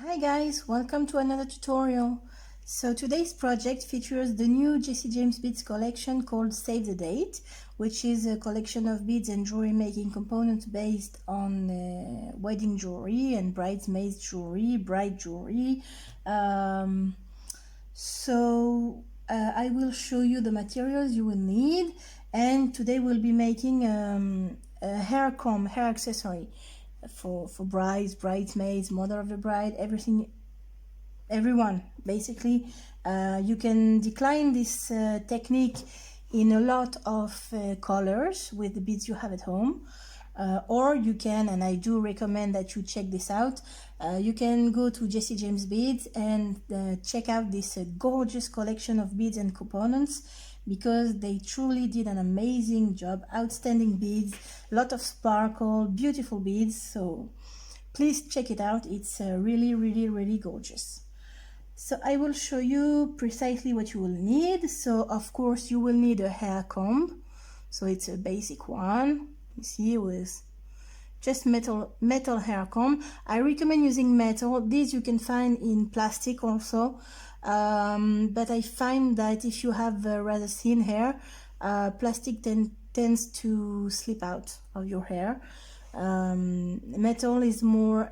Hi guys, welcome to another tutorial. So today's project features the new Jessie James beads collection called Save the Date, which is a collection of beads and jewelry making components based on wedding jewelry and bridesmaids jewelry, bride jewelry. I will show you the materials you will need, and today we'll be making a hair comb, hair accessory for brides, bridesmaids, mother of the bride, everyone basically. You can decline this technique in a lot of colors with the beads you have at home, or you can, and I do recommend that you check this out, you can go to Jessie James Beads and check out this gorgeous collection of beads and components, because they truly did an amazing job. Outstanding beads, a lot of sparkle, beautiful beads. So please check it out. It's really gorgeous. So I will show you precisely what you will need. So of course you will need a hair comb. So it's a basic one, you see, with just metal hair comb. I recommend using metal. These you can find in plastic also, but I find that if you have rather thin hair, plastic tends to slip out of your hair. Metal is more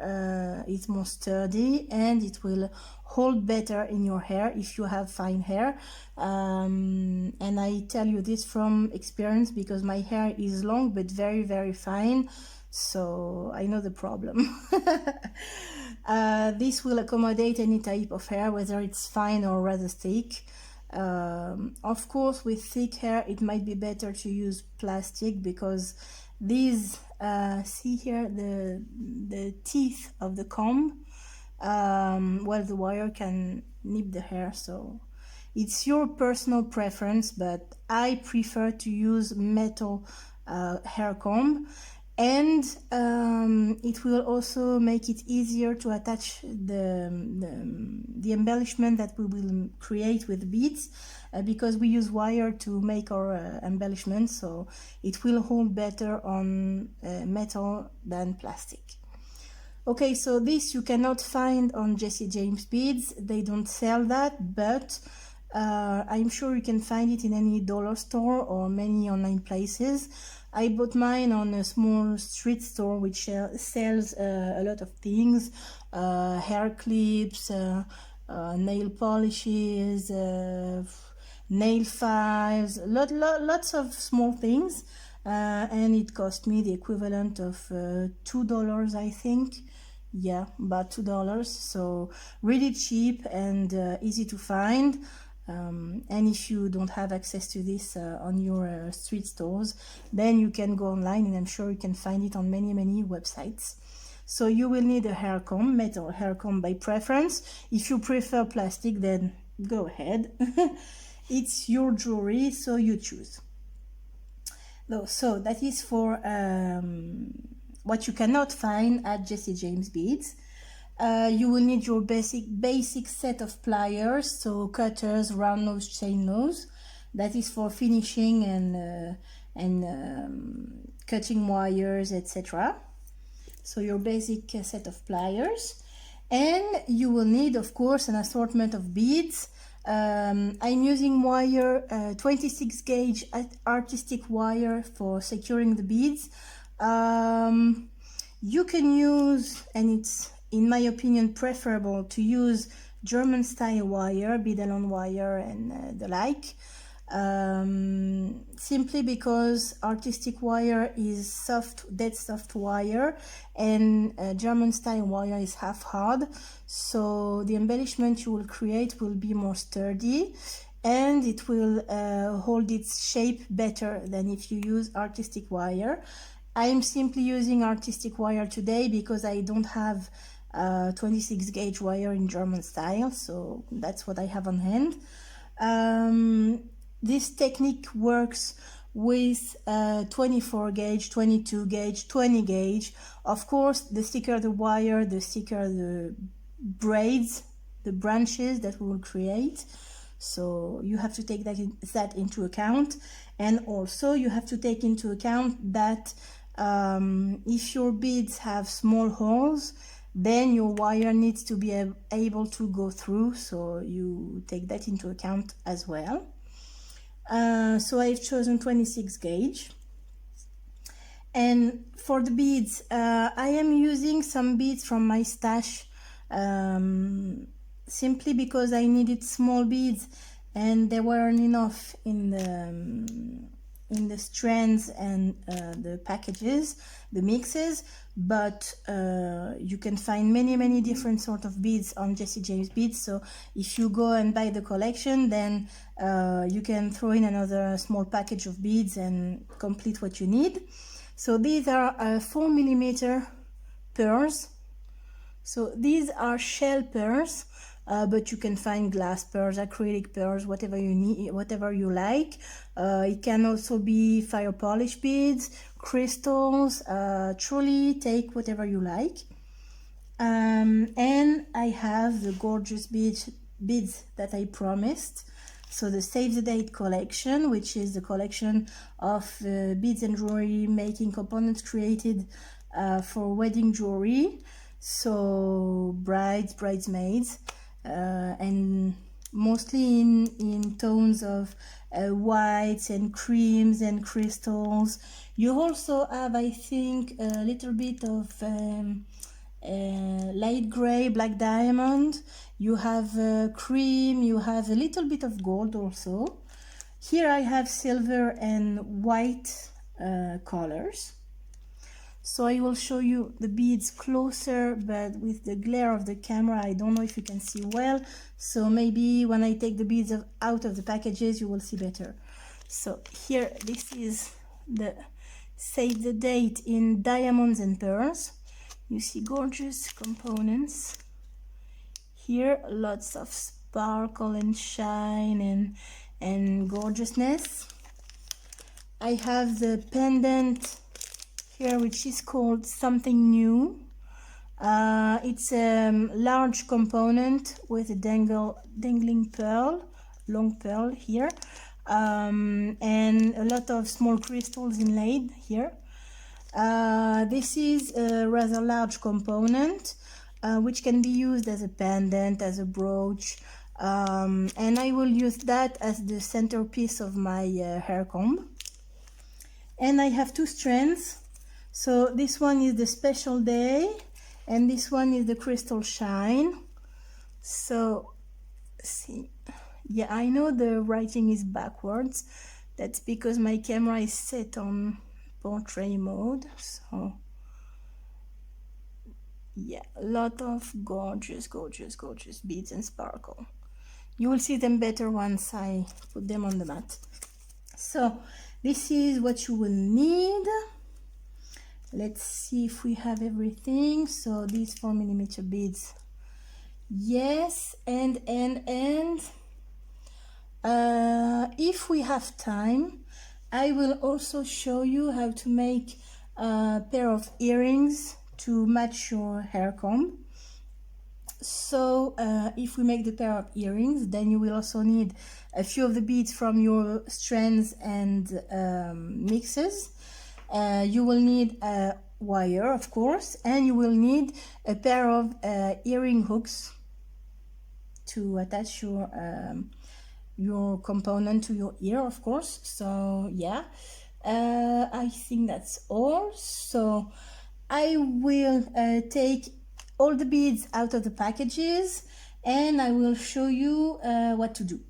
sturdy, and it will hold better in your hair if you have fine hair. And I tell you this from experience, because my hair is long but very fine, so I know the problem. This will accommodate any type of hair, whether it's fine or rather thick. Of course, with thick hair it might be better to use plastic, because these see here the teeth of the comb, well, the wire can nip the hair, so it's your personal preference, but I prefer to use metal hair comb. And it will also make it easier to attach the embellishment that we will create with beads, because we use wire to make our embellishment, so it will hold better on metal than plastic. Okay, so this you cannot find on Jessie James Beads. They don't sell that, but I'm sure you can find it in any dollar store or many online places. I bought mine on a small street store which sells a lot of things, hair clips, nail polishes, nail files, lots of small things, and it cost me the equivalent of $2, I think. Yeah, about $2, so really cheap and easy to find. And if you don't have access to this on your street stores, then you can go online, and I'm sure you can find it on many websites. So you will need a hair comb, metal hair comb by preference. If you prefer plastic, then go ahead. It's your jewelry, so you choose. So that is for what you cannot find at Jessie James Beads. You will need your basic set of pliers, so cutters, round nose, chain nose. That is for finishing and cutting wires, etc. So your basic set of pliers, and you will need, of course, an assortment of beads. I'm using wire, 26 gauge artistic wire for securing the beads. You can use, and it's in my opinion preferable to use, German style wire, bead-along wire and the like, simply because artistic wire is dead soft wire, and German style wire is half hard, so the embellishment you will create will be more sturdy, and it will hold its shape better than if you use artistic wire. I'm simply using artistic wire today because I don't have 26 gauge wire in German style, so that's what I have on hand. This technique works with 24 gauge, 22 gauge, 20 gauge. Of course, the thicker the wire, the thicker the braids, the branches that we will create. So you have to take that into account, and also you have to take into account that if your beads have small holes, then your wire needs to be able to go through, so you take that into account as well. So I've chosen 26 gauge. And for the beads, I am using some beads from my stash, simply because I needed small beads and there weren't enough in the strands and the packages, the mixes. But you can find many different sort of beads on Jessie James Beads, so if you go and buy the collection, then you can throw in another small package of beads and complete what you need. So these are 4mm pearls. So these are shell pearls, but you can find glass pearls, acrylic pearls, whatever you need, whatever you like. It can also be fire polish beads, crystals. Truly take whatever you like. And I have the gorgeous beads that I promised. So the Save the Date collection, which is the collection of beads and jewelry making components created for wedding jewelry. So brides, bridesmaids, and mostly in tones of whites and creams and crystals. You also have, I think, a little bit of light gray, black diamond. You have cream, you have a little bit of gold also. Here I have silver and white colors. So I will show you the beads closer, but with the glare of the camera I don't know if you can see well, so maybe when I take the beads out of the packages you will see better. So here, this is the Save the Date in diamonds and pearls. You see gorgeous components. Here lots of sparkle and shine and gorgeousness. I have the pendant here, which is called Something New. It's a large component with a dangling pearl, long pearl here, and a lot of small crystals inlaid here. This is a rather large component, which can be used as a pendant, as a brooch, and I will use that as the centerpiece of my hair comb. And I have two strands. So this one is the Special Day and this one is the Crystal Shine. So see, yeah, I know the writing is backwards. That's because my camera is set on portrait mode. So yeah, a lot of gorgeous beads and sparkle. You will see them better once I put them on the mat. So this is what you will need. Let's see if we have everything. So these 4mm beads, yes, and if we have time, I will also show you how to make a pair of earrings to match your hair comb. So if we make the pair of earrings, then you will also need a few of the beads from your strands and mixes. You will need a wire, of course, and you will need a pair of earring hooks to attach your component to your ear, of course. So yeah, I think that's all. So I will take all the beads out of the packages and I will show you what to do.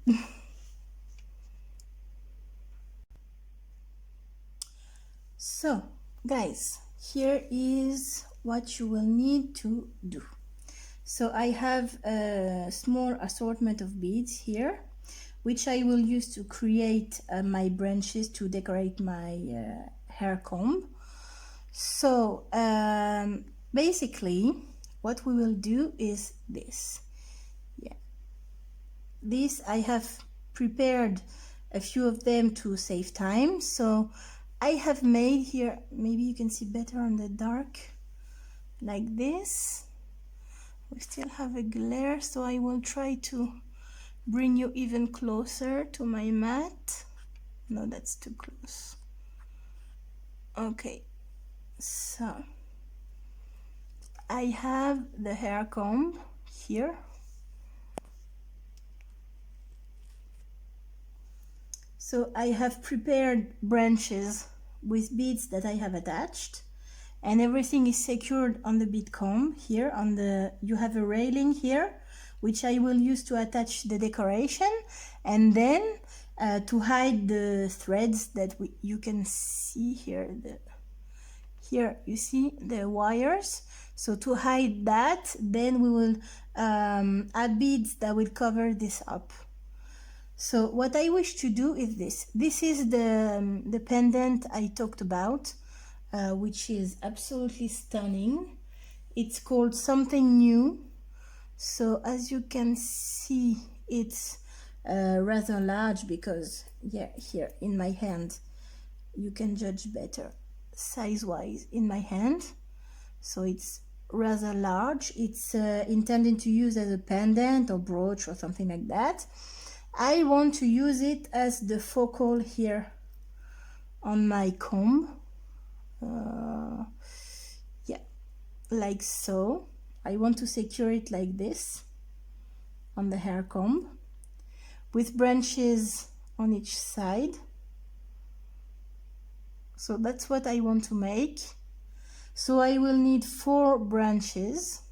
So guys, here is what you will need to do. So I have a small assortment of beads here, which I will use to create my branches to decorate my hair comb. So basically what we will do is this. Yeah, this I have prepared a few of them to save time. So I have made here, maybe you can see better on the dark, like this. We still have a glare, so I will try to bring you even closer to my mat. No, that's too close. Okay, so I have the hair comb here. So I have prepared branches with beads that I have attached, and everything is secured on the bead comb here. On the, you have a railing here, which I will use to attach the decoration, and then to hide the threads that you can see here. Here you see the wires. So to hide that, then we will add beads that will cover this up. So what I wish to do is this. This is the pendant I talked about, which is absolutely stunning. It's called Something New. So as you can see, it's rather large because, yeah, here in my hand, you can judge better size-wise in my hand. So it's rather large. It's intended to use as a pendant or brooch or something like that. I want to use it as the focal here on my comb. Yeah, like so. I want to secure it like this on the hair comb with branches on each side. So that's what I want to make. So I will need 4 branches,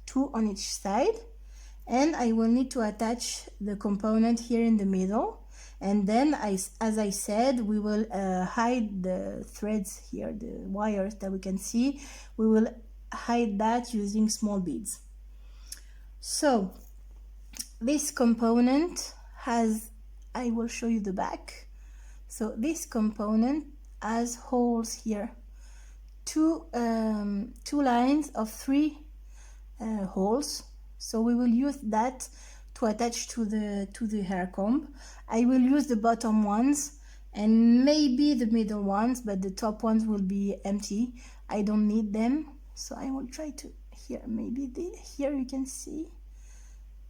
2 on each side, and I will need to attach the component here in the middle. And then, as I said, we will hide the threads here, the wires that we can see. We will hide that using small beads. So this component has, I will show you the back. So this component has holes here, two lines of 3 holes. So we will use that to attach to the hair comb. I will use the bottom ones and maybe the middle ones, but the top ones will be empty. I don't need them. So I will try to, here, maybe here you can see.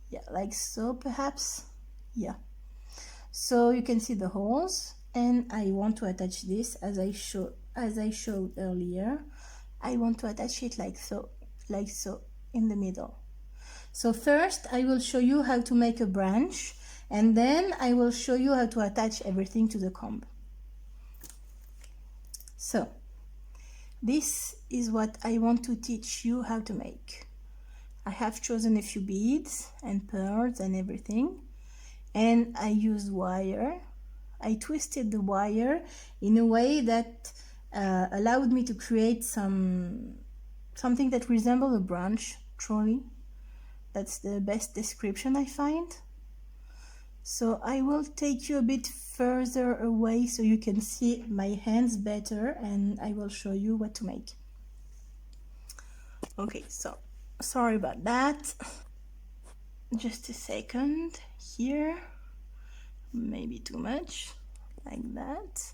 Yeah, like so perhaps. Yeah. So you can see the holes, and I want to attach this as I showed earlier. I want to attach it like so in the middle. So first I will show you how to make a branch, and then I will show you how to attach everything to the comb. So this is what I want to teach you how to make. I have chosen a few beads and pearls and everything, and I used wire. I twisted the wire in a way that allowed me to create something that resembles a branch, truly. That's the best description I find. So I will take you a bit further away so you can see my hands better, and I will show you what to make. Okay, so sorry about that. Just a second here. Maybe too much, like that.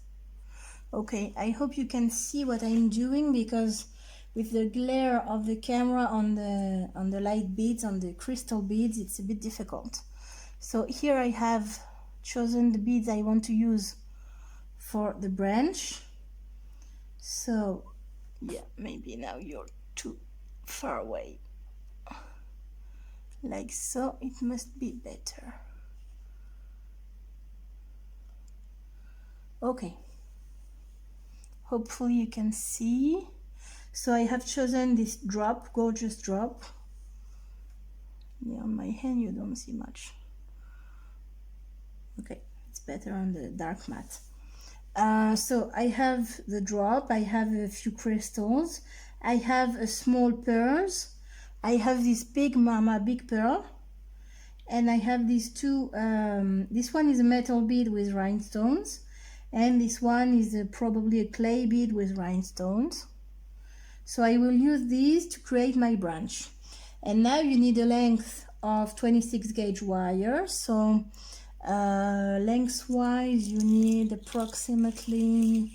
Okay, I hope you can see what I'm doing, because with the glare of the camera on the light beads, on the crystal beads, it's a bit difficult. So here I have chosen the beads I want to use for the branch. So yeah, maybe now you're too far away. Like so, it must be better. Okay, hopefully you can see. So I have chosen this drop, gorgeous drop. Yeah, on my hand you don't see much. Okay, it's better on the dark matte. So I have the drop, I have a few crystals, I have a small pearls, I have this big mama, big pearl, and I have these two, this one is a metal bead with rhinestones, and this one is probably a clay bead with rhinestones. So I will use these to create my branch. And now you need a length of 26 gauge wire. So lengthwise you need approximately,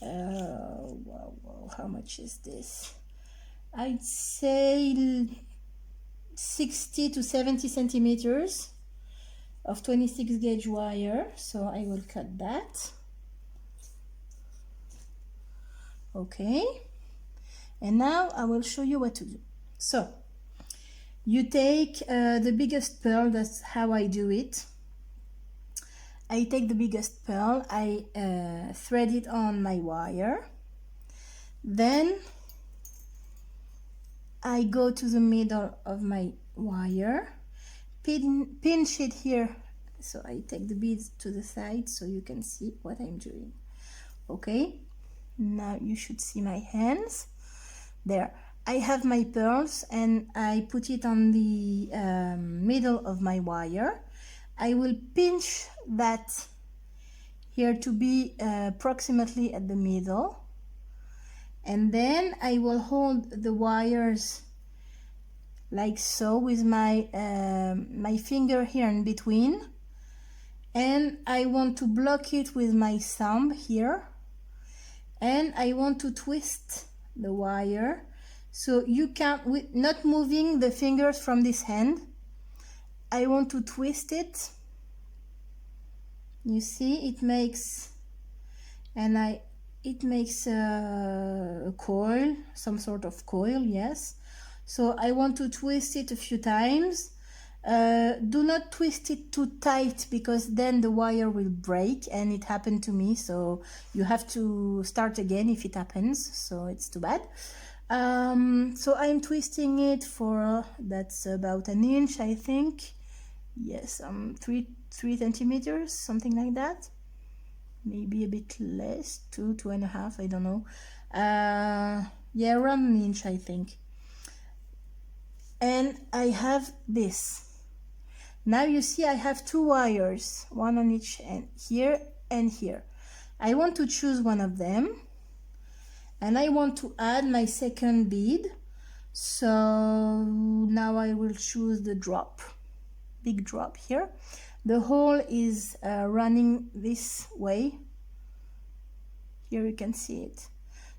how much is this? I'd say 60 to 70 centimeters of 26 gauge wire. So I will cut that. Okay. And now I will show you what to do. So you take the biggest pearl, that's how I do it. I take the biggest pearl, I thread it on my wire, then I go to the middle of my wire, pinch it here, so I take the beads to the side so you can see what I'm doing. Okay, now you should see my hands. There, I have my pearls and I put it on the middle of my wire. I will pinch that here to be approximately at the middle, and then I will hold the wires like so with my my finger here in between, and I want to block it with my thumb here, and I want to twist the wire so you can, not moving the fingers from this hand, I want to twist it. You see, it makes, and it makes a coil, some sort of coil, yes. So I want to twist it a few times. Do not twist it too tight because then the wire will break, and it happened to me, so you have to start again if it happens, so it's too bad. So I'm twisting it for, that's about an inch, I think. Yes, 3 centimeters, something like that. Maybe a bit less, 2.5, I don't know. Yeah, around an inch, I think. And I have this. Now you see I have 2 wires, one on each end, here and here. I want to choose one of them, and I want to add my second bead. So now I will choose the drop, big drop here. The hole is running this way. Here you can see it.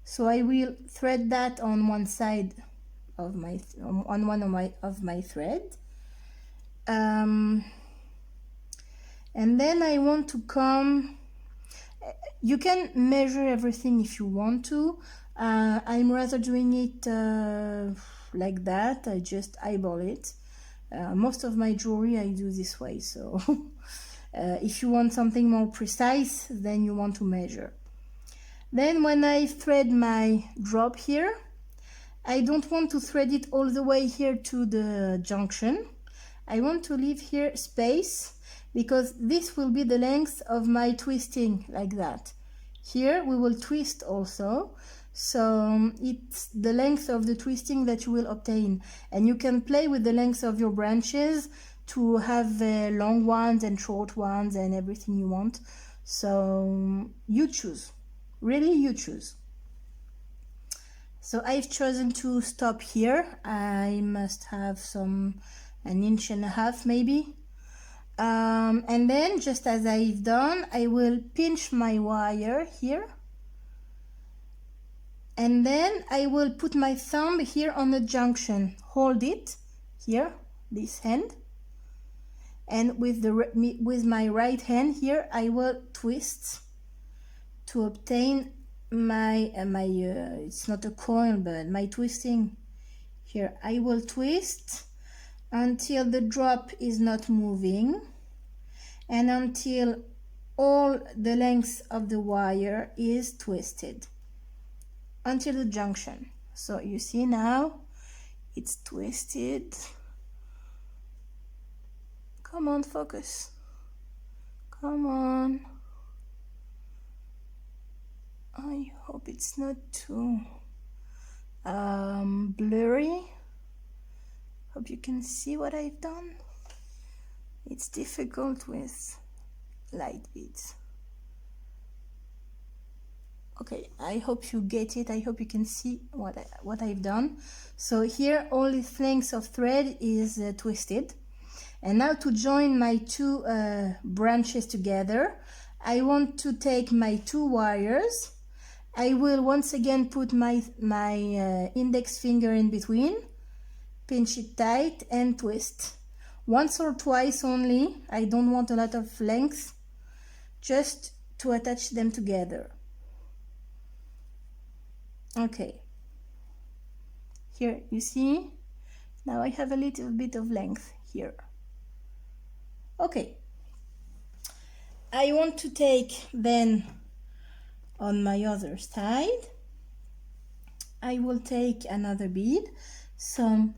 So I will thread that on one side of my on one of my thread, and then I want to come. You can measure everything if you want to. I'm rather doing it like that. I just eyeball it. Most of my jewelry I do this way, so if you want something more precise, then you want to measure. Then when I thread my drop here, I don't want to thread it all the way here to the junction. I want to leave here space, because this will be the length of my twisting, like that. Here we will twist also, so it's the length of the twisting that you will obtain, and you can play with the length of your branches to have long ones and short ones and everything you want. So you choose, really you choose. So I've chosen to stop here. I must have an inch and a half maybe. And then, just as I've done, I will pinch my wire here, and then I will put my thumb here on the junction, hold it here, this hand, and with my right hand here I will twist to obtain my it's not a coil, but my twisting here. I will twist until the drop is not moving, and until all the length of the wire is twisted until the junction. So you see now it's twisted. Come on, focus, come on. I hope it's not too blurry. Hope you can see what I've done. It's difficult with light beads. Okay, I hope you get it. I hope you can see what I've done. So here all the length of thread is twisted, and now to join my 2 branches together, I want to take my 2 wires. I will once again put my index finger in between, pinch it tight and twist. Once or twice only. I don't want a lot of length, just to attach them together. Okay. Here, you see? Now I have a little bit of length here. Okay. I want to take then on my other side, I will take another bead. So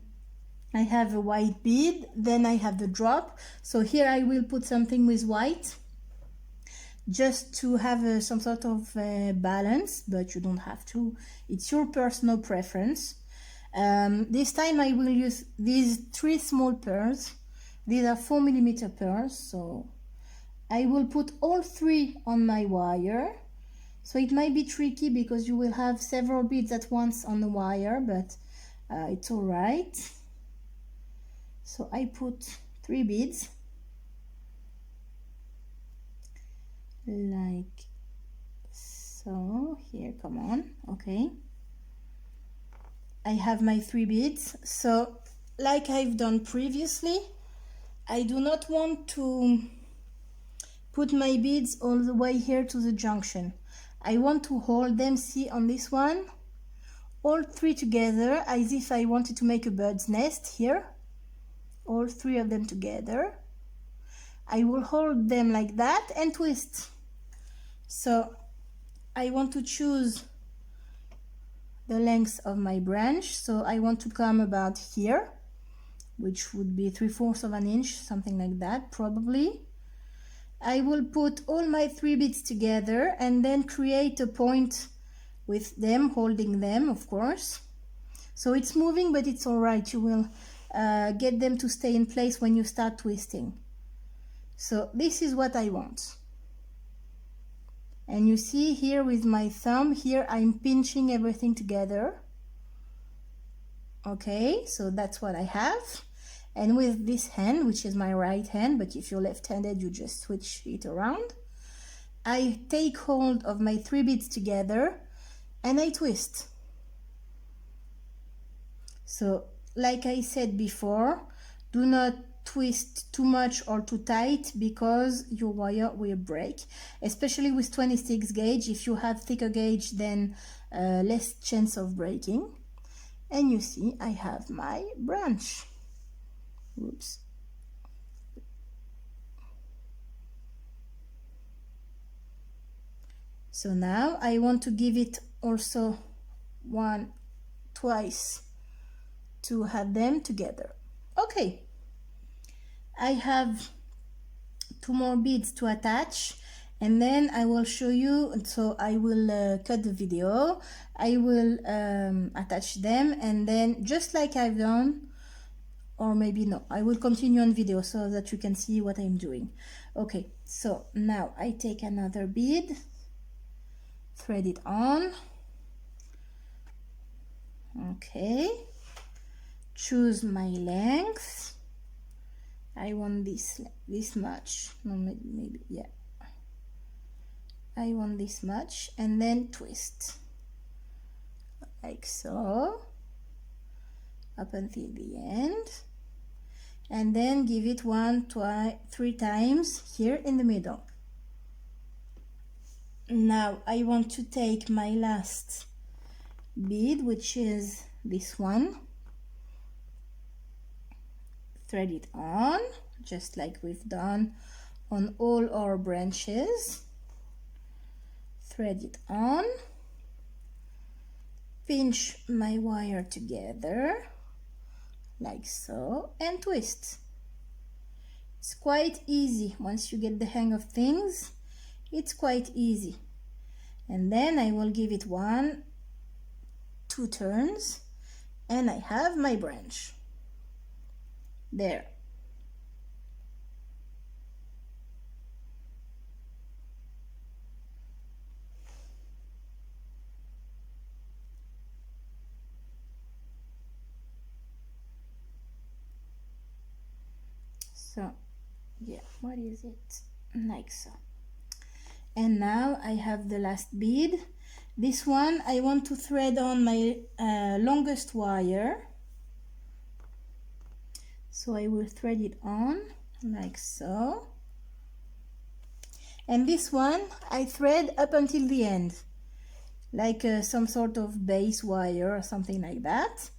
I have a white bead, then I have the drop. So here I will put something with white, just to have some sort of balance, but you don't have to. It's your personal preference. This time I will use these 3 small pearls. These are 4mm pearls, so I will put all 3 on my wire. So it might be tricky because you will have several beads at once on the wire, but it's all right. So I put 3 beads, like so. Here, come on, okay. I have my 3 beads. So like I've done previously, I do not want to put my beads all the way here to the junction. I want to hold them, see on this one, all 3 together, as if I wanted to make a bird's nest here. All 3 of them together. I will hold them like that and twist. So I want to choose the length of my branch. So I want to come about here, which would be 3/4 of an inch, something like that, probably. I will put all my 3 beads together and then create a point with them, holding them, of course. So it's moving, but it's all right. You will get them to stay in place when you start twisting. So this is what I want. And you see here with my thumb, here I'm pinching everything together. Okay, so that's what I have. And with this hand, which is my right hand, but if you're left-handed, you just switch it around, I take hold of my 3 beads together and I twist. So, like I said before, do not twist too much or too tight because your wire will break, especially with 26 gauge. If you have thicker gauge, then less chance of breaking. And you see, I have my branch. Oops. So now I want to give it also twice to have them together. Okay, I have 2 more beads to attach, and then I will show you. So I will cut the video, I will attach them, and then just like I've done, or maybe no, I will continue on video so that you can see what I'm doing. Okay, so now I take another bead, thread it on. Okay, choose my length. I want this much. No, maybe yeah. I want this much, and then twist like so up until the end, and then give it 1, 2, 3 times here in the middle. Now I want to take my last bead, which is this one, thread it on just like we've done on all our branches, thread it on, pinch my wire together like so, and twist. It's quite easy. Once you get the hang of things, it's quite easy. And then I will give it 1, 2 turns, and I have my branch there. So yeah, what is it? Like so. And now I have the last bead. This one I want to thread on my longest wire. So I will thread it on like so. And this one I thread up until the end, like some sort of base wire or something like that.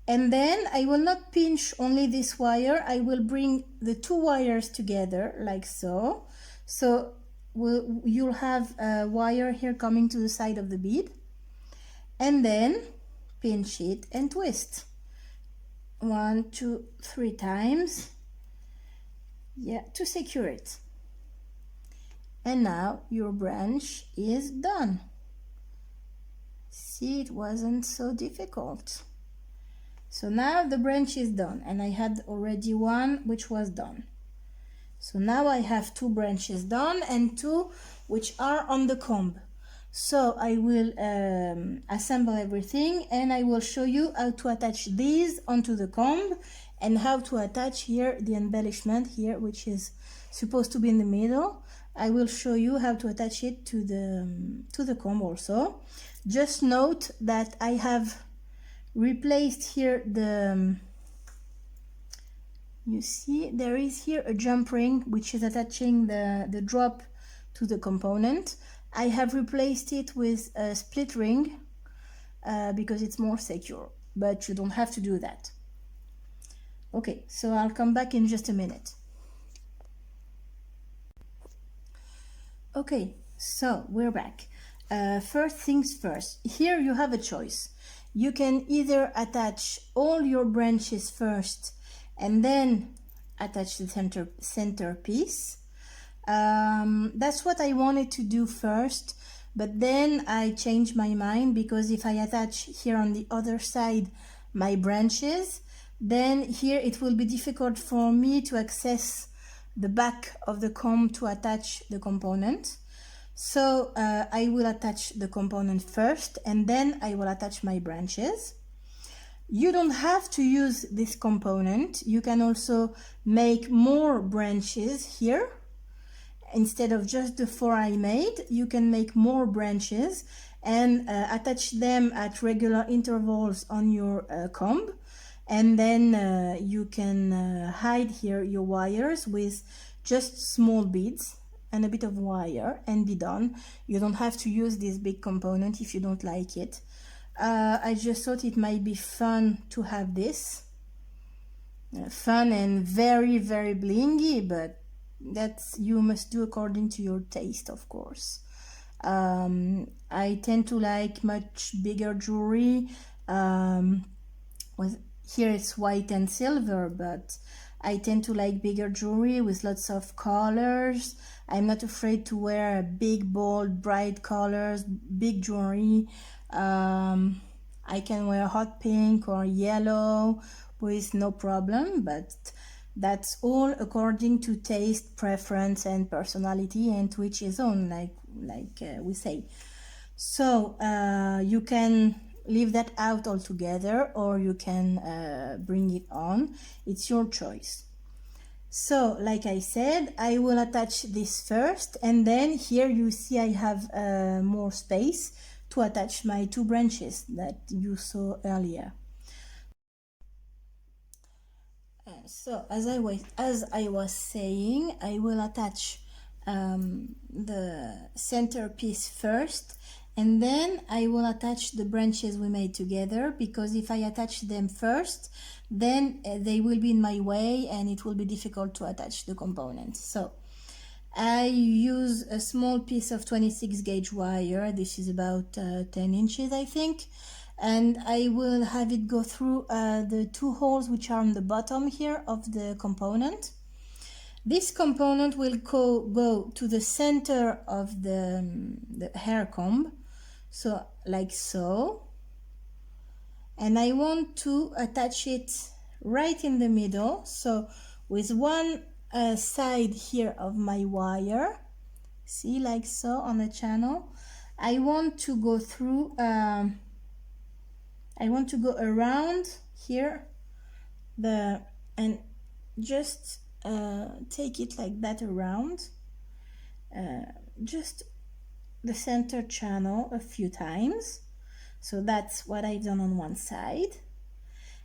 And then I will not pinch only this wire, I will bring the two wires together like so. So you'll have a wire here coming to the side of the bead, and then pinch it and twist 1, 2, 3 times, yeah, to secure it. And now your branch is done. See, it wasn't so difficult. So now the branch is done, and I had already one which was done. So now I have 2 branches done and 2 which are on the comb. So I will assemble everything, and I will show you how to attach these onto the comb, and how to attach here the embellishment here, which is supposed to be in the middle. I will show you how to attach it to the comb also. Just note that I have replaced here the, you see there is here a jump ring which is attaching the drop to the component. I have replaced it with a split ring because it's more secure, but you don't have to do that. Okay, so I'll come back in just a minute. Okay, so we're back. First things first, here you have a choice. You can either attach all your branches first and then attach the center piece. That's what I wanted to do first, but then I changed my mind, because if I attach here on the other side my branches, then here it will be difficult for me to access the back of the comb to attach the component. So I will attach the component first, and then I will attach my branches. You don't have to use this component. You can also make more branches here. Instead of just the 4 I made, you can make more branches and attach them at regular intervals on your comb. And then you can hide here your wires with just small beads and a bit of wire and be done. You don't have to use this big component if you don't like it. I just thought it might be fun to have this. Fun and very, very blingy, but that's, you must do according to your taste, of course. I tend to like much bigger jewelry. With here it's white and silver, but I tend to like bigger jewelry with lots of colors. I'm not afraid to wear big, bold, bright colors, big jewelry. I can wear hot pink or yellow with no problem, but that's all according to taste, preference, and personality, and to each his own, like we say. So you can leave that out altogether, or you can bring it on. It's your choice. So like I said, I will attach this first, and then here you see I have more space to attach my 2 branches that you saw earlier. So as I was saying, I will attach the center piece first, and then I will attach the branches we made together, because if I attach them first, then they will be in my way and it will be difficult to attach the components. So I use a small piece of 26 gauge wire. This is about 10 inches, I think. And I will have it go through the 2 holes which are on the bottom here of the component. This component will go to the center of the hair comb, so like so. And I want to attach it right in the middle, so with one side here of my wire, see, like so on the channel. I want to go through, I want to go around here and just take it like that around, just the center channel a few times. So that's what I've done on one side,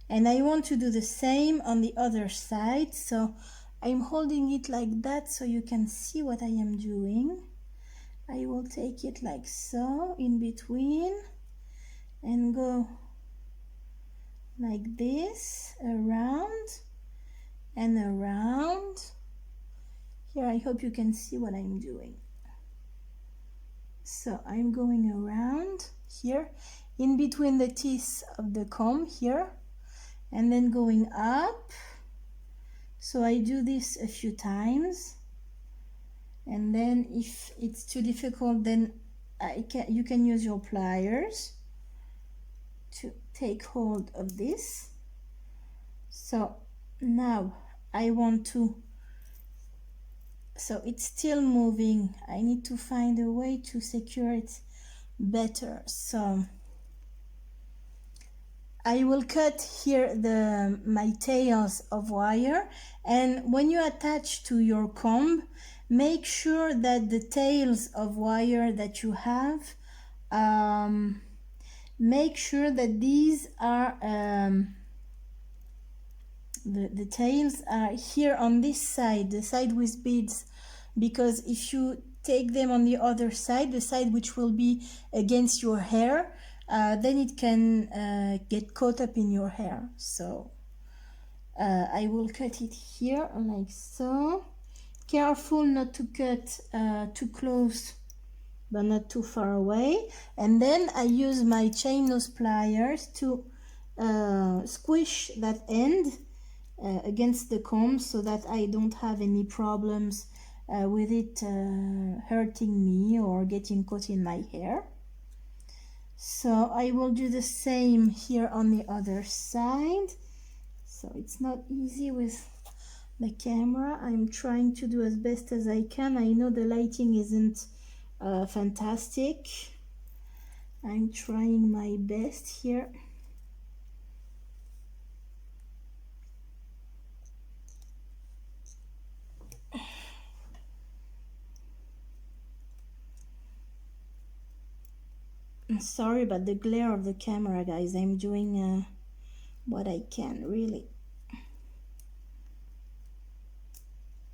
and I want to do the same on the other side. So I'm holding it like that so you can see what I am doing. I will take it like so in between and go like this, around and around. Here, I hope you can see what I'm doing. So I'm going around here, in between the teeth of the comb here, and then going up. So I do this a few times, and then if it's too difficult, then you can use your pliers to take hold of this. So now I want to, so it's still moving. I need to find a way to secure it better. So I will cut here my tails of wire, and when you attach to your comb, make sure that the tails of wire that you have, make sure that these are the tails are here on this side, the side with beads, because if you take them on the other side, the side which will be against your hair, then it can get caught up in your hair. So I will cut it here like so. Careful not to cut too close but not too far away. And then I use my chain nose pliers to squish that end against the comb so that I don't have any problems with it hurting me or getting caught in my hair. So I will do the same here on the other side. So it's not easy with the camera. I'm trying to do as best as I can. I know the lighting isn't fantastic. I'm trying my best here. Sorry about the glare of the camera, guys. I'm doing what I can, really.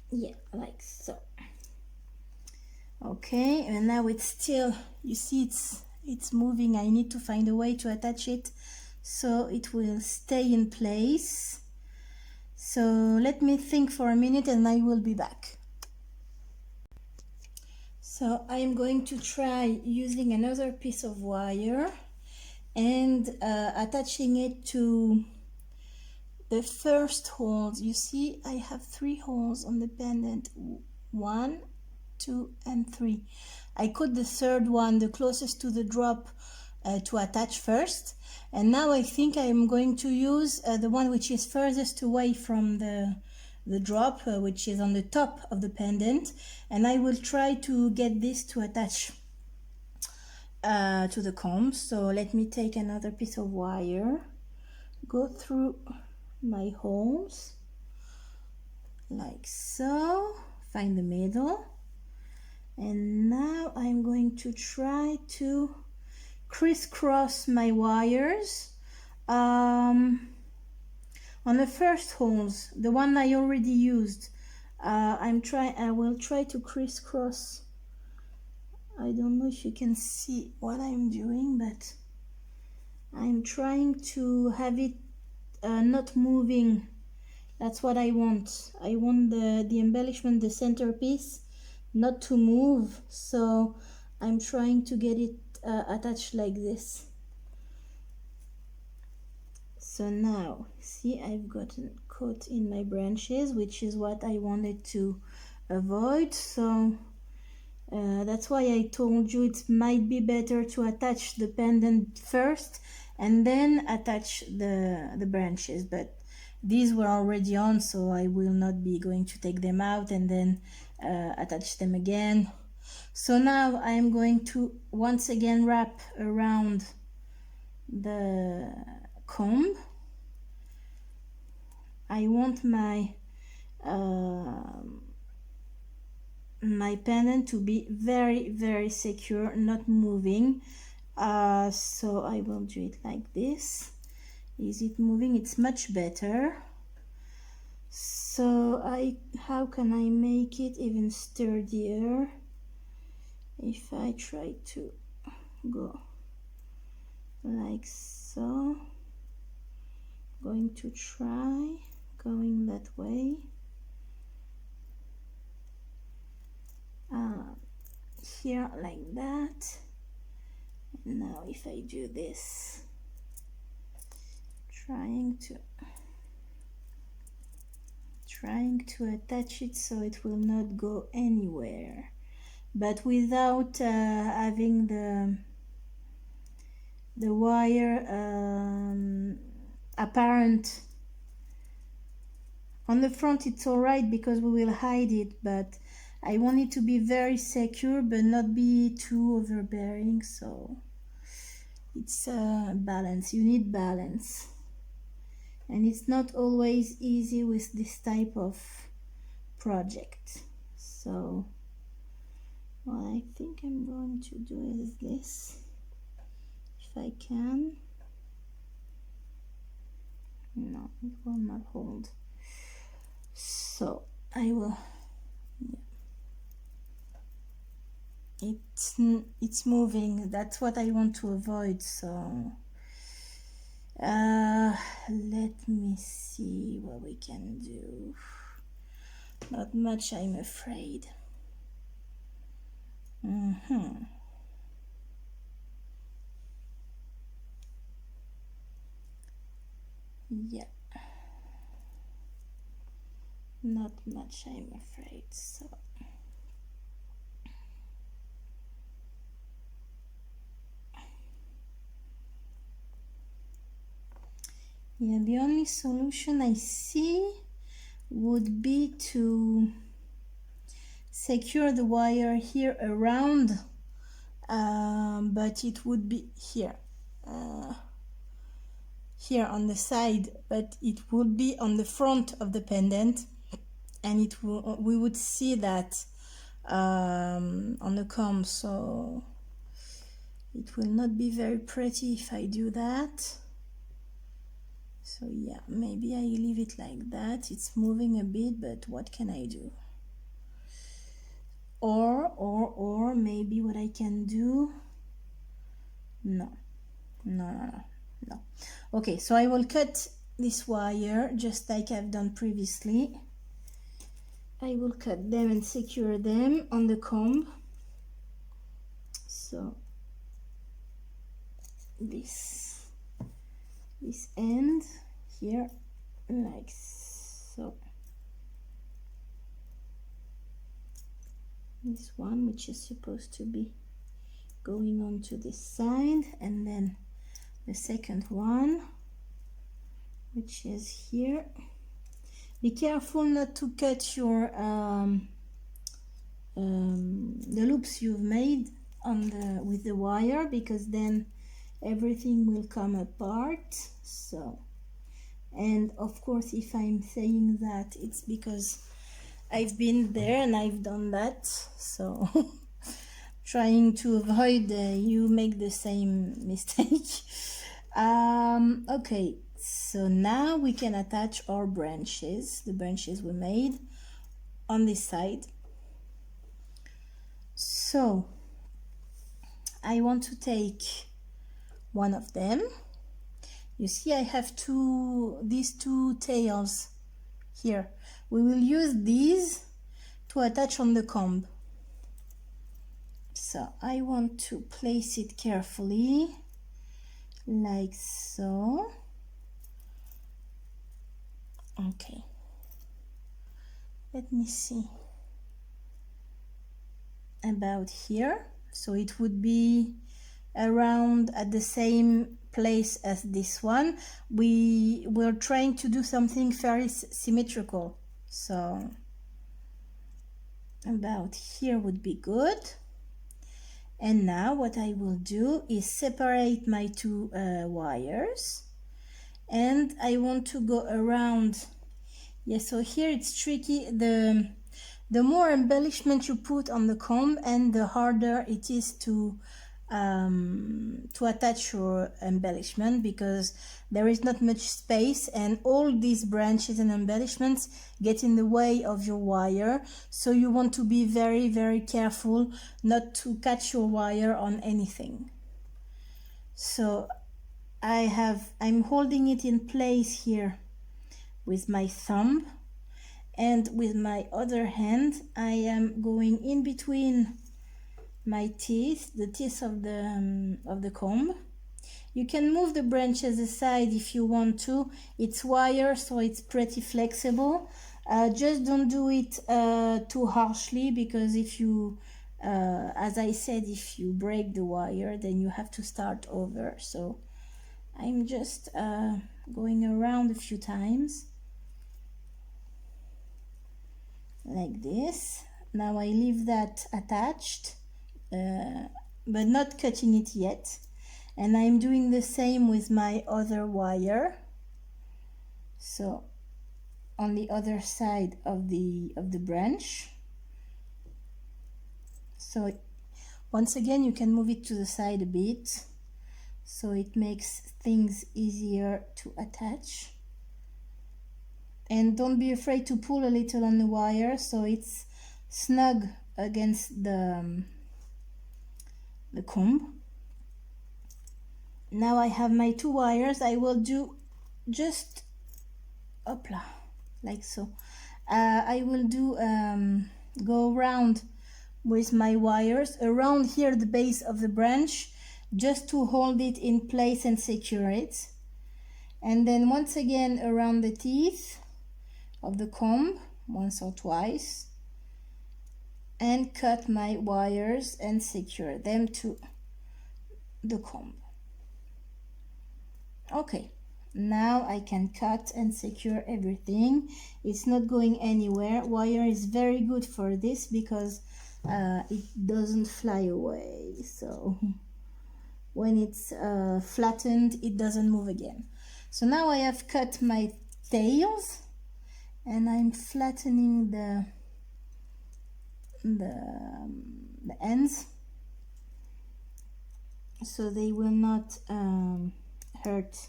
Yeah, like so. Okay, and now it's still, you see it's moving. I need to find a way to attach it so it will stay in place. So let me think for a minute and I will be back. So I'm going to try using another piece of wire and attaching it to the first holes. You see I have 3 holes on the pendant, 1, 2 and 3. I cut the third one, the closest to the drop, to attach first, and now I think I'm going to use the one which is furthest away from the drop, which is on the top of the pendant, and I will try to get this to attach to the comb. So let me take another piece of wire, go through my holes like so, find the middle, and now I'm going to try to crisscross my wires on the first holes, the one I already used. I will try to crisscross. I don't know if you can see what I'm doing, but I'm trying to have it not moving. That's what I want. I want the embellishment, the centerpiece, not to move. So I'm trying to get it attached like this. So now, see, I've gotten caught in my branches, which is what I wanted to avoid. So that's why I told you it might be better to attach the pendant first and then attach the branches. But these were already on, so I will not be going to take them out and then attach them again. So now I'm going to once again wrap around the comb. I want my my pendant to be very, very secure, not moving. So I will do it like this. Is it moving? It's much better. So how can I make it even sturdier? If I try to go like so, Going to try going that way. Here like that. And now if I do this, trying to attach it so it will not go anywhere, but without having the wire apparent. On the front it's alright because we will hide it, but I want it to be very secure but not be too overbearing, so it's balance. You need balance, and it's not always easy with this type of project. So what I think I'm going to do is this, if I can. No, it will not hold, so I will, yeah. It's moving, that's what I want to avoid, so let me see what we can do. Not much, I'm afraid. Yeah, not much, I'm afraid. So yeah, the only solution I see would be to secure the wire here around, but it would be here, here on the side, but it would be on the front of the pendant, and it will, we would see that on the comb, so it will not be very pretty if I do that. So yeah, maybe I leave it like that. It's moving a bit, but what can I do? Or maybe what I can do, no. Okay, so I will cut this wire just like I've done previously. I will cut them and secure them on the comb. So this end here, like so. This one, which is supposed to be going on to this side, and then the second one, which is here. Be careful not to cut your the loops you've made on the with the wire, because then everything will come apart. So, and of course, if I'm saying that, it's because I've been there and I've done that, so trying to avoid you make the same mistake. Okay, so now we can attach our branches, the branches we made on this side. So I want to take one of them. You see I have these two tails here. We will use these to attach on the comb. So I want to place it carefully, like so. Okay, let me see, about here, so it would be around at the same place as this one. We were trying to do something very symmetrical, so about here would be good. And now what I will do is separate my two wires, and I want to go around. Yeah, so here it's tricky. The more embellishment you put on the comb, and the harder it is to attach your embellishment, because there is not much space and all these branches and embellishments get in the way of your wire. So you want to be very, very careful not to catch your wire on anything. So I'm holding it in place here with my thumb, and with my other hand I am going in between my teeth, the teeth of the comb. You can move the branches aside if you want to. It's wire, so it's pretty flexible. Just don't do it too harshly, because if you as I said, if you break the wire, then you have to start over. So I'm just going around a few times like this. Now I leave that attached, but not cutting it yet, and I'm doing the same with my other wire. So on the other side of the branch. So once again, you can move it to the side a bit, so it makes things easier to attach. And don't be afraid to pull a little on the wire so it's snug against the comb. Now I have my two wires. I will do just hopla, like so. I will do go around with my wires around here, the base of the branch, just to hold it in place and secure it. And then once again around the teeth of the comb, once or twice, and cut my wires and secure them to the comb. Okay, now I can cut and secure everything. It's not going anywhere. Wire is very good for this because it doesn't fly away. So when it's flattened, it doesn't move again. So now I have cut my tails, and I'm flattening the ends so they will not hurt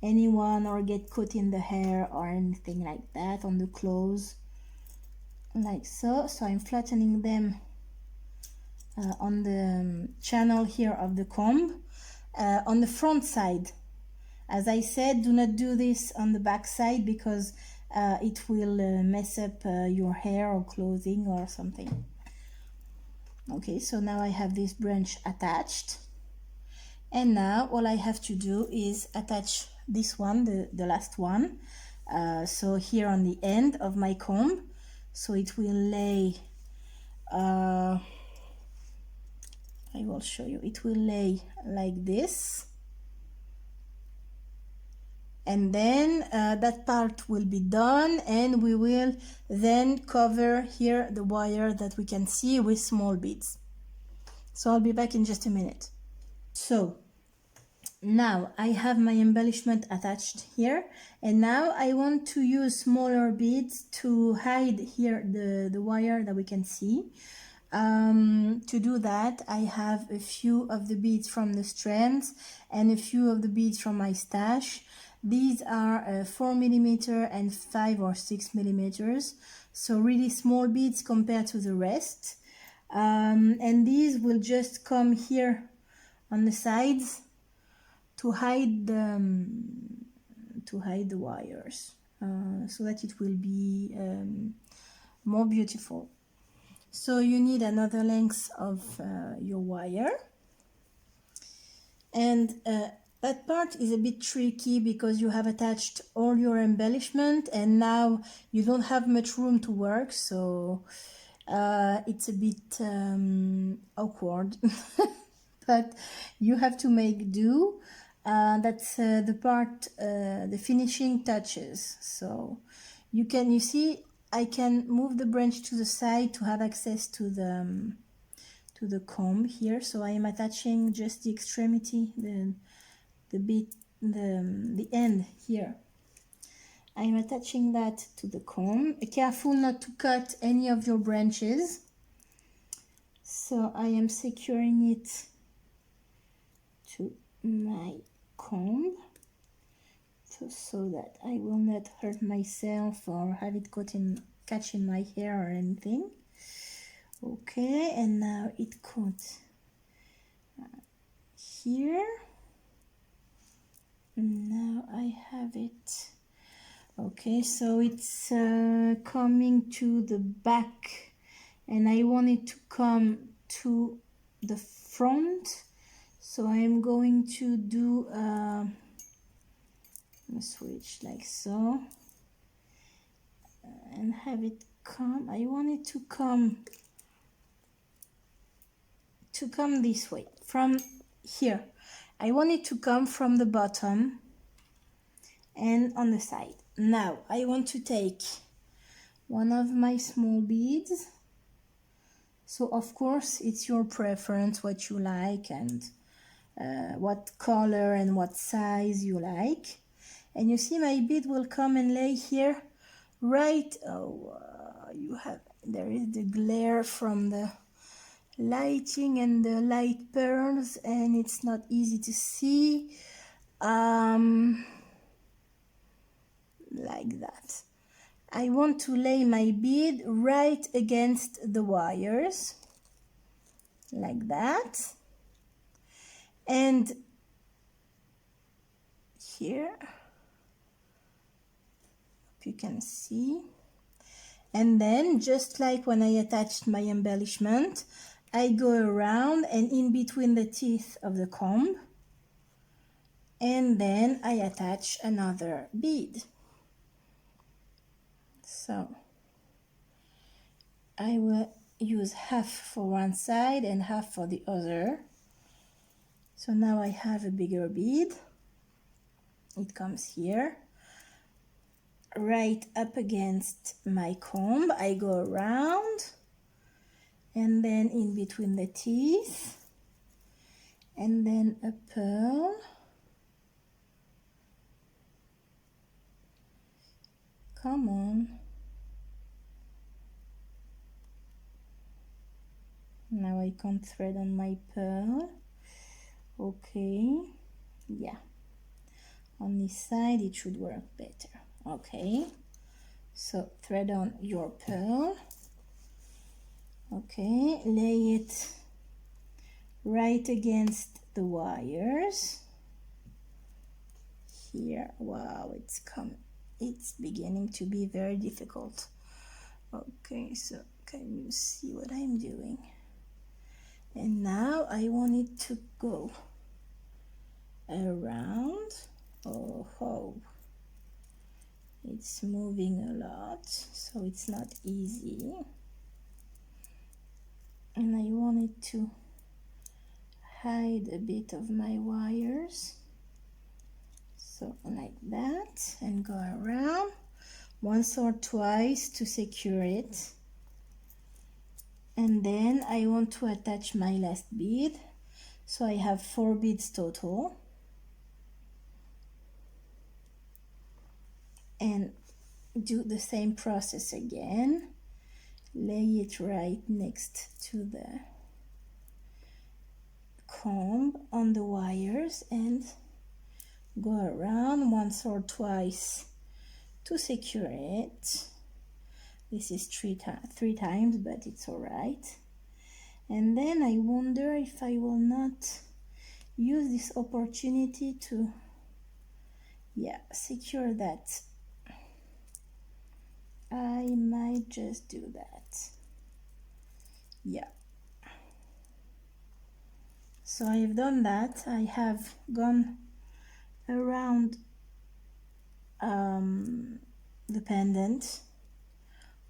anyone or get caught in the hair or anything like that on the clothes, like so. So I'm flattening them on the channel here of the comb on the front side. As I said, do not do this on the back side because it will mess up your hair or clothing or something. Okay, so now I have this branch attached, and now all I have to do is attach this one, the last one, so here on the end of my comb, so it will lay I will show you, it will lay like this, and then that part will be done, and we will then cover here the wire that we can see with small beads. So I'll be back in just a minute. So now I have my embellishment attached here, and now I want to use smaller beads to hide here the wire that we can see. To do that, I have a few of the beads from the Strands and a few of the beads from my stash. These are 4 millimeter and 5 or 6 millimeters, so really small beads compared to the rest. And these will just come here on the sides to hide the wires, so that it will be more beautiful. So you need another length of your wire, and that part is a bit tricky because you have attached all your embellishment and now you don't have much room to work, so it's a bit awkward. But you have to make do. That's the part, the finishing touches. So you see I can move the branch to the side to have access to the comb here. So I am attaching just the extremity, the end here. I am attaching that to the comb. Careful not to cut any of your branches. So I am securing it to my comb so that I will not hurt myself or have it catch in my hair or anything. Okay, and now it caught here. Now I have it. Okay, so it's coming to the back, and I want it to come to the front, so I'm going to do a switch like so, and have it come. I want it to come this way from here. I want it to come from the bottom and on the side. Now I want to take one of my small beads. So of course it's your preference what you like, and what color and what size you like. And you see my bead will come and lay here, right? There is the glare from the lighting and the light pearls, and it's not easy to see. Like that. I want to lay my bead right against the wires, like that. And here, you can see. And then, just like when I attached my embellishment, I go around and in between the teeth of the comb, and then I attach another bead. So I will use half for one side and half for the other. So now I have a bigger bead. It comes here, right up against my comb. I go around, and then in between the teeth, and then a pearl. Come on. Now I can't thread on my pearl. Okay, yeah. On this side it should work better. Okay, so thread on your pearl. Okay, lay it right against the wires. Here, wow, it's beginning to be very difficult. Okay, so can you see what I'm doing? And now I want it to go around. Oh, it's moving a lot, so it's not easy. And I want it to hide a bit of my wires. So like that, and go around once or twice to secure it. And then I want to attach my last bead. So I have 4 beads total. And do the same process again. Lay it right next to the comb on the wires and go around once or twice to secure it. This is three times, but it's all right. And then I wonder if I will not use this opportunity to, yeah, secure that. I might just do that. Yeah. So I have done that. I have gone around the pendant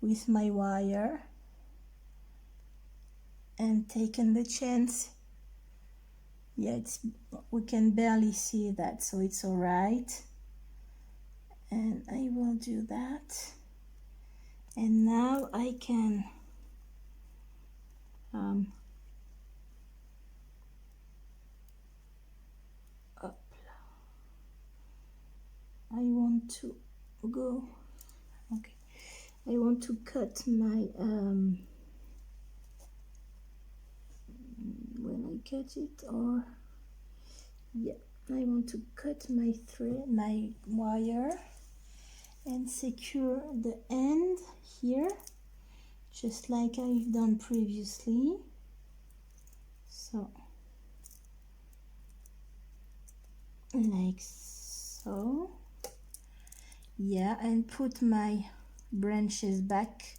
with my wire and taken the chance. Yeah, we can barely see that, so it's all right. And I will do that. And now I can up. I want to go. Okay, I want to cut my when I cut it, or yeah, I want to cut my wire and secure the end here, just like I've done previously. So like so. Yeah, and put my branches back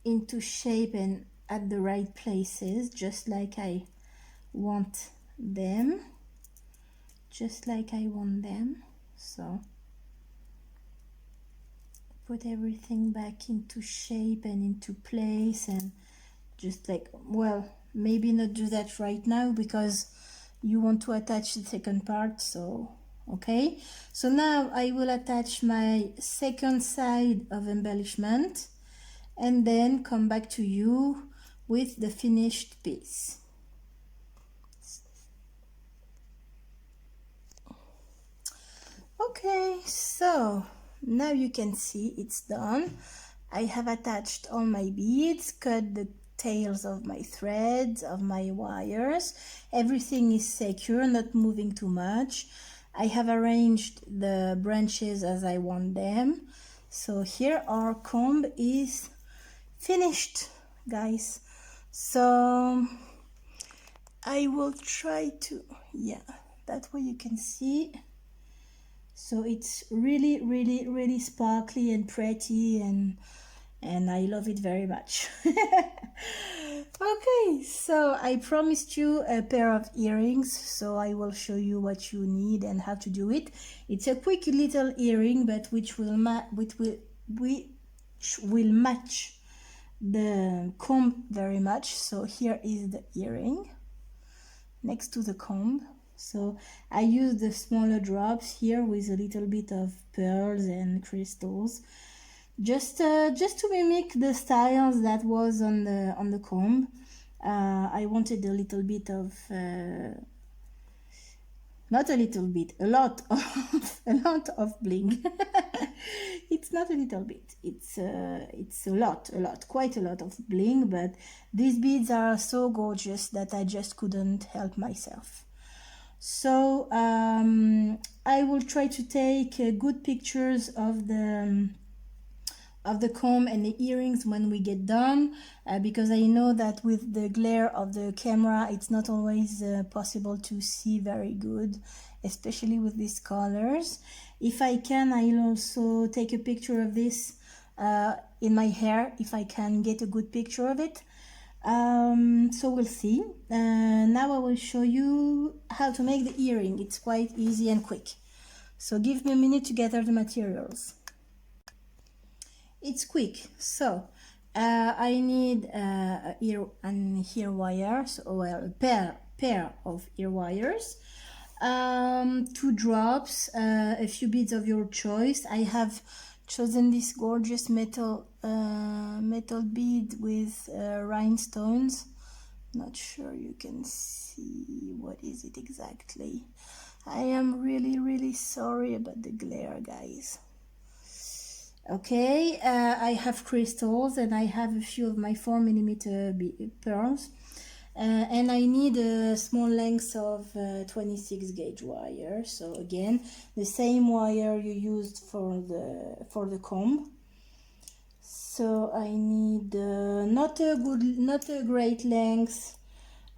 into shape and at the right places, just like I want them. Just like I want them. So put everything back into shape and into place, and just like, well, maybe not do that right now because you want to attach the second part. So okay, so now I will attach my second side of embellishment and then come back to you with the finished piece. Okay, so now you can see it's done. I have attached all my beads, cut the tails of my threads, of my wires. Everything is secure, not moving too much. I have arranged the branches as I want them. So here our comb is finished, guys. So I will try to, yeah, that way you can see. So it's really, really, really sparkly and pretty, and I love it very much. Okay, so I promised you a pair of earrings, so I will show you what you need and how to do it. It's a quick little earring, but which will match the comb very much. So here is the earring next to the comb. So I use the smaller drops here with a little bit of pearls and crystals, just to mimic the styles that was on the comb. I wanted a little bit of not a little bit, a lot of a lot of bling. It's not a little bit, it's a lot, quite a lot of bling, but these beads are so gorgeous that I just couldn't help myself. So I will try to take good pictures of the comb and the earrings when we get done, because I know that with the glare of the camera it's not always possible to see very good, especially with these colors. If I can, I'll also take a picture of this in my hair, if I can get a good picture of it. So we'll see. Now I will show you how to make the earring. It's quite easy and quick, so give me a minute to gather the materials. It's quick. So I need an ear wire, so, well, a pair of ear wires, 2 drops, a few beads of your choice. I have chosen this gorgeous metal bead with rhinestones. Not sure you can see what is it exactly. I am really sorry about the glare, guys. Okay, I have crystals, and I have a few of my 4mm pearls, and I need a small length of 26 gauge wire. So again, the same wire you used for the comb. So I need not a great length.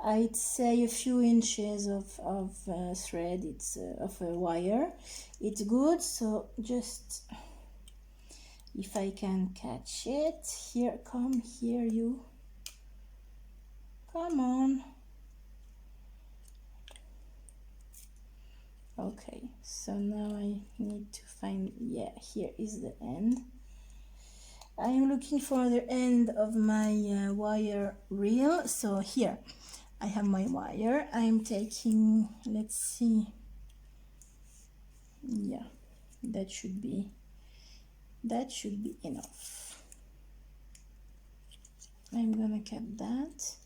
I'd say a few inches of thread. It's of a wire. It's good. So just, if I can catch it, here, come here, you, come on. Okay, so now I need to find, yeah, here is the end. I'm looking for the end of my wire reel. So here I have my wire. I'm taking, let's see, yeah, that should be enough. I'm gonna cut that.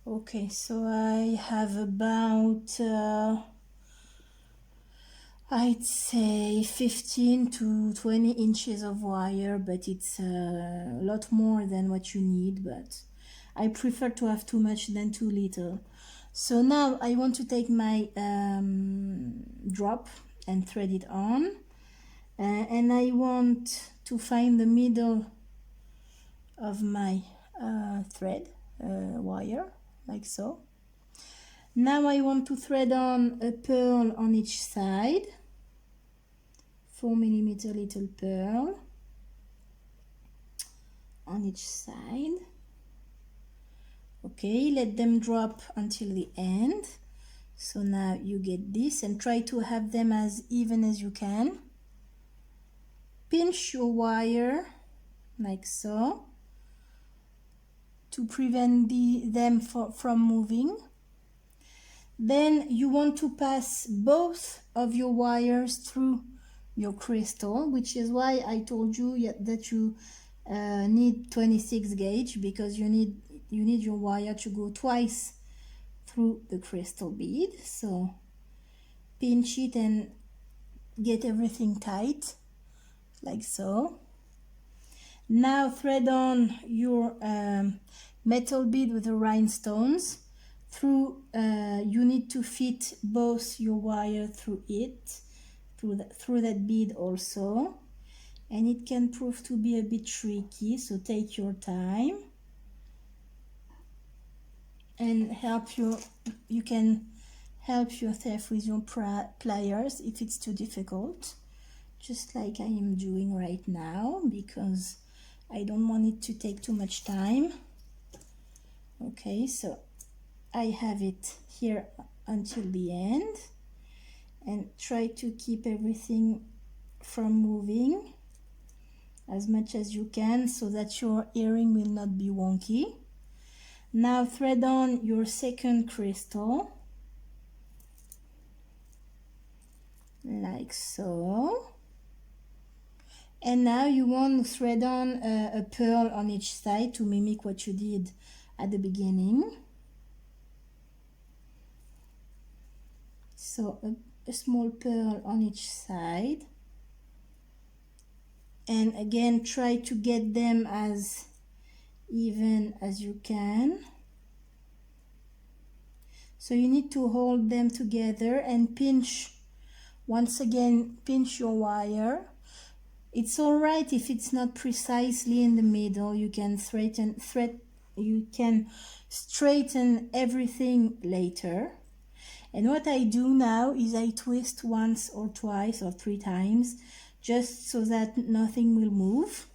Okay, so I have about I'd say 15 to 20 inches of wire, but it's a lot more than what you need, but I prefer to have too much than too little. So now I want to take my drop and thread it on, and I want to find the middle of my thread wire, like so. Now I want to thread on a pearl on each side, 4mm little pearl on each side. Okay, let them drop until the end. So now you get this, and try to have them as even as you can. Pinch your wire like so to prevent them from moving. Then you want to pass both of your wires through your crystal, which is why I told you that you need 26 gauge, because you need your wire to go twice through the crystal bead. So pinch it and get everything tight like so. Now thread on your metal bead with the rhinestones through. You need to fit both your wire through it, through that bead also, and it can prove to be a bit tricky, so take your time and you can help yourself with your pliers if it's too difficult, just like I am doing right now, because I don't want it to take too much time. Okay, so I have it here until the end, and try to keep everything from moving as much as you can so that your earring will not be wonky. Now thread on your second crystal like so, and now you want to thread on a pearl on each side to mimic what you did at the beginning. So a small pearl on each side, and again try to get them as even as you can. So you need to hold them together and pinch, once again pinch your wire. It's all right if it's not precisely in the middle. You can straighten everything later. And what I do now is I twist once or twice or 3 times, just so that nothing will move.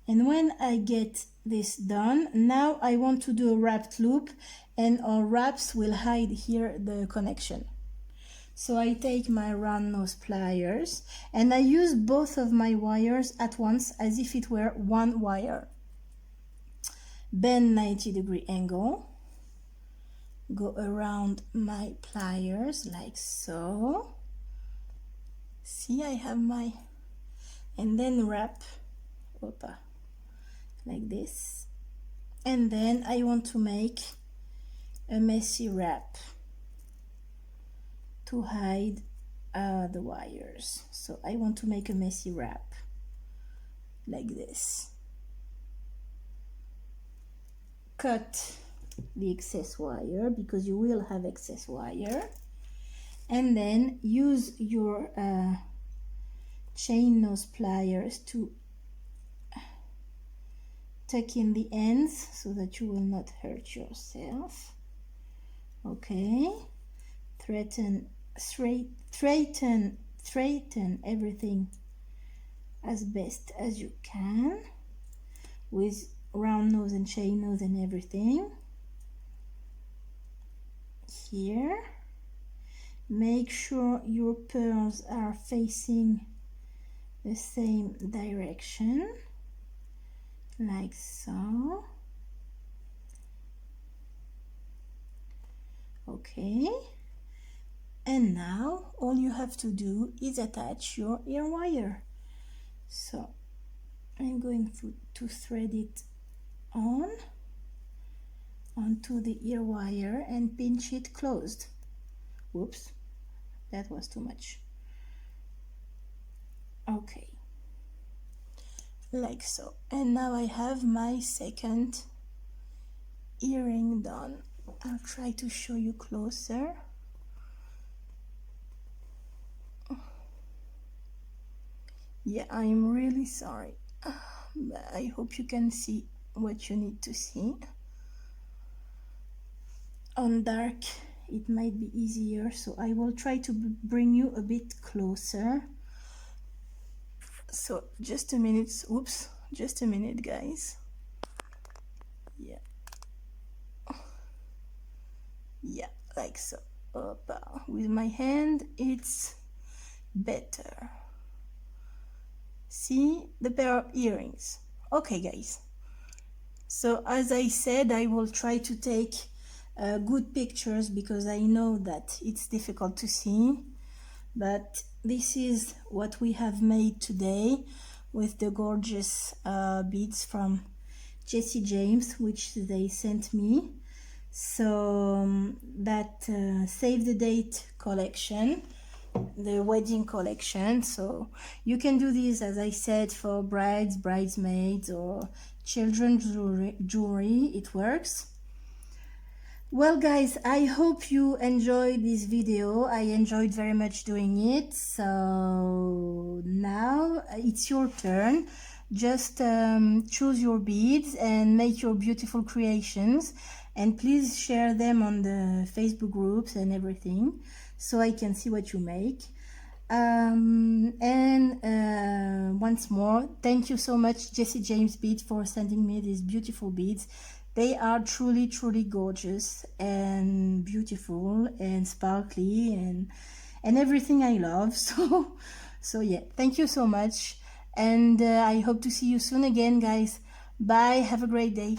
And when I get this done, now I want to do a wrapped loop, and our wraps will hide here the connection. So I take my round nose pliers and I use both of my wires at once as if it were one wire. Bend 90-degree angle, go around my pliers like so. See, I have my, and then wrap, like this. And then I want to make a messy wrap to hide the wires. So I want to make a messy wrap like this. Cut the excess wire, because you will have excess wire, and then use your chain nose pliers to tuck in the ends so that you will not hurt yourself. Okay, straighten everything as best as you can with round nose and chain nose and everything. Here, make sure your pearls are facing the same direction like so. Okay, and now all you have to do is attach your ear wire. So I'm going to thread it onto the ear wire and pinch it closed. Whoops, that was too much. Okay, like so. And now I have my second earring done. I'll try to show you closer. Yeah, I'm really sorry, but I hope you can see what you need to see. on dark it might be easier, so I will try to bring you a bit closer. So just a minute. Oops, just a minute, guys. Yeah, yeah, like so. Opa. With my hand it's better. See the pair of earrings. Okay, guys, so as I said, I will try to take good pictures because I know that it's difficult to see, but this is what we have made today with the gorgeous beads from Jessie James, which they sent me. So that Save the Date collection, the wedding collection. So you can do this, as I said, for brides, bridesmaids, or children's jewelry. It works. Well, guys, I hope you enjoyed this video. I enjoyed very much doing it. So now it's your turn. Just choose your beads and make your beautiful creations, and please share them on the Facebook groups and everything so I can see what you make. Once more, thank you so much, Jessie James Bead, for sending me these beautiful beads. They are truly, truly gorgeous and beautiful and sparkly and everything I love. So yeah, thank you so much, and I hope to see you soon again, guys. Bye. Have a great day.